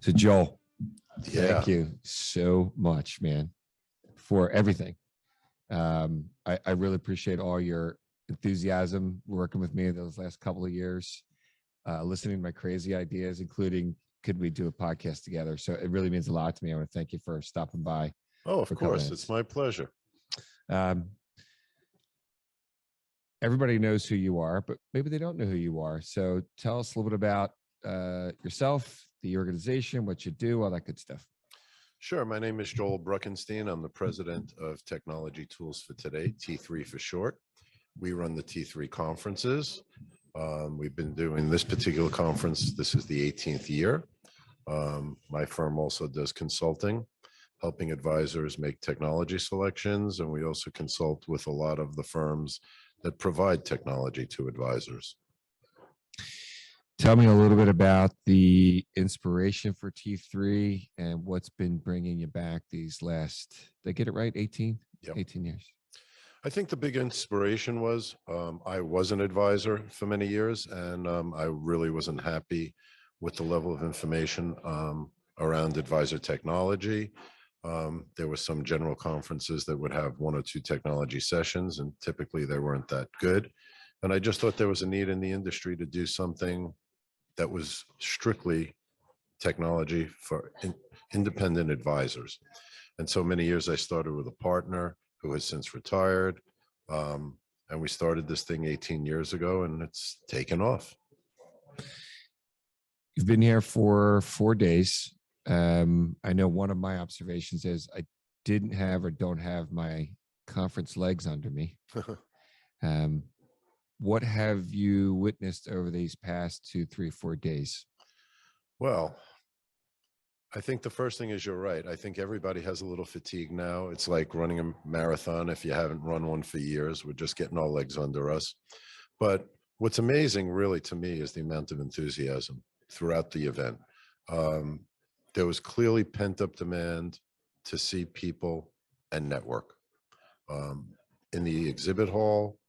So Joel, Yeah. thank you so much, man, for everything. I really appreciate all your enthusiasm working with me those last couple of years, listening to my crazy ideas, including could we do a podcast together? So it really means a lot to me. I want to thank you for stopping by. Oh, of for a couple course. minutes. It's my pleasure. Everybody knows who you are, but maybe they don't know who you are. So tell us a little bit about yourself, the organization, what you do, all that good stuff. Sure. My name is Joel Bruckenstein. I'm the president of Technology Tools for Today, T3 for short. We run the T3 conferences. We've been doing this particular conference. This is the 18th year. My firm also does consulting, helping advisors make technology selections. And we also consult with a lot of the firms that provide technology to advisors. Tell me a little bit about the inspiration for T3 and what's been bringing you back these last, did I get it right? 18? Yep. 18 years. I think the big inspiration was I was an advisor for many years, and I really wasn't happy with the level of information around advisor technology. There were some general conferences that would have one or two technology sessions, and typically they weren't that good. And I just thought there was a need in the industry to do something that was strictly technology for independent advisors. And so many years I started with a partner who has since retired. And we started this thing 18 years ago, and it's taken off. You've been here for 4 days. I know one of my observations is I didn't have or don't have my conference legs under me. What have you witnessed over these past 2, 3, 4 days? Well, I think the first thing is you're right. I think everybody has a little fatigue now. It's like running a marathon. If you haven't run one for years, we're just getting our legs under us. But what's amazing really to me is the amount of enthusiasm throughout the event. There was clearly pent up demand to see people and network. In the exhibit hall,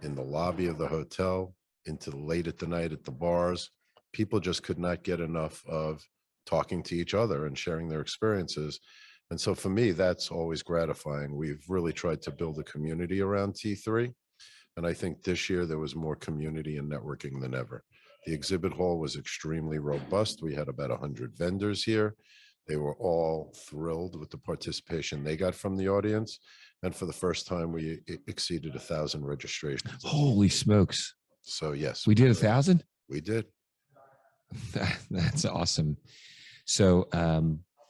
in the lobby of the hotel, into late at the night at the bars, people just could not get enough of talking to each other and sharing their experiences. And so for me, that's always gratifying. We've really tried to build a community around T3. And I think this year there was more community and networking than ever. The exhibit hall was extremely robust. We had about 100 vendors here. They were all thrilled with the participation they got from the audience. And for the first time, we exceeded 1,000 registrations. Holy smokes. So yes. We did 1,000? We did. That's awesome. So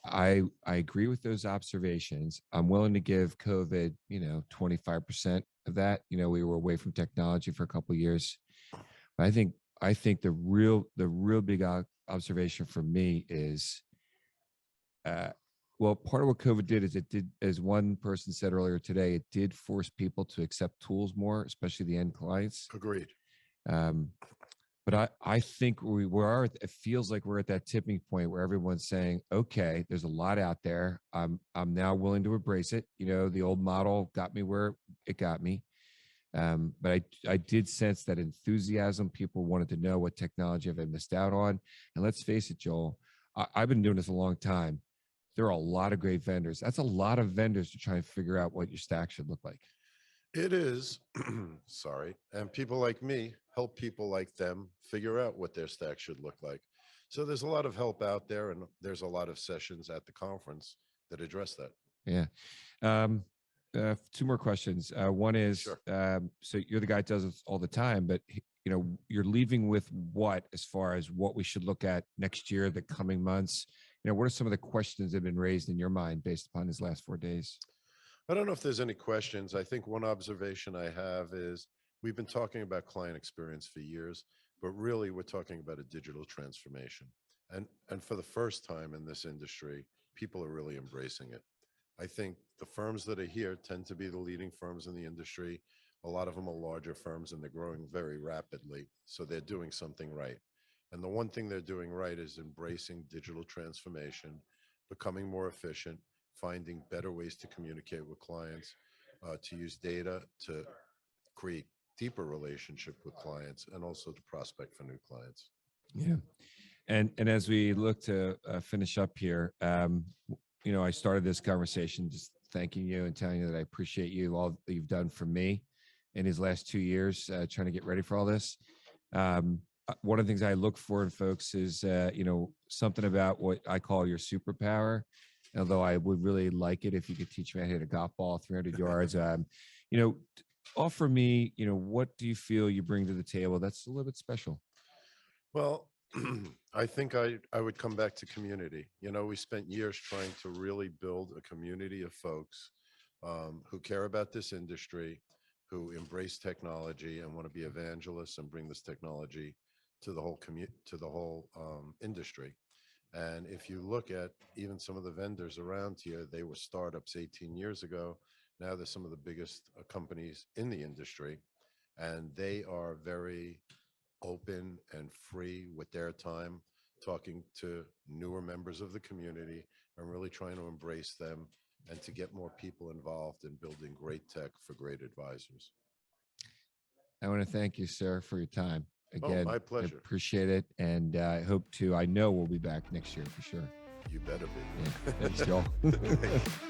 I agree with those observations. I'm willing to give COVID, 25% of that. We were away from technology for a couple of years. But I think the real big observation for me is, well, part of what COVID did is it did, as one person said earlier today, it did force people to accept tools more, especially the end clients. Agreed. But I think we are, it feels like we're at that tipping point where everyone's saying, okay, there's a lot out there. I'm now willing to embrace it. The old model got me where it got me. But I did sense that enthusiasm. People wanted to know what technology have I missed out on. And let's face it, Joel, I've been doing this a long time. There are a lot of great vendors. That's a lot of vendors to try and figure out what your stack should look like. It is. Sorry. And people like me help people like them figure out what their stack should look like. So there's a lot of help out there, and there's a lot of sessions at the conference that address that. Yeah. 2 more questions. One is, Sure. So you're the guy that does this all the time, but you're leaving with what, as far as what we should look at next year, the coming months? What are some of the questions that have been raised in your mind based upon these last 4 days? I don't know if there's any questions. I think one observation I have is we've been talking about client experience for years, but really we're talking about a digital transformation. And for the first time in this industry, people are really embracing it. I think the firms that are here tend to be the leading firms in the industry. A lot of them are larger firms, and they're growing very rapidly. So they're doing something right. And the one thing they're doing right is embracing digital transformation, becoming more efficient, finding better ways to communicate with clients, to use data to create deeper relationship with clients, and also to prospect for new clients. Yeah. And as we look to finish up here, I started this conversation just thanking you and telling you that I appreciate you, all that you've done for me in these last 2 years, trying to get ready for all this. One of the things I look for in folks is, something about what I call your superpower. Although I would really like it if you could teach me how to hit a golf ball 300 yards. You know, offer me, what do you feel you bring to the table that's a little bit special? Well, I think I would come back to community. We spent years trying to really build a community of folks who care about this industry, who embrace technology and want to be evangelists and bring this technology to the whole industry. And if you look at even some of the vendors around here, they were startups 18 years ago. Now they're some of the biggest companies in the industry, and they are very open and free with their time, talking to newer members of the community and really trying to embrace them and to get more people involved in building great tech for great advisors. I want to thank you, sir, for your time. Oh, Again, my I pleasure. appreciate it. And I know we'll be back next year for sure. You better be. Yeah. Thanks, Joel.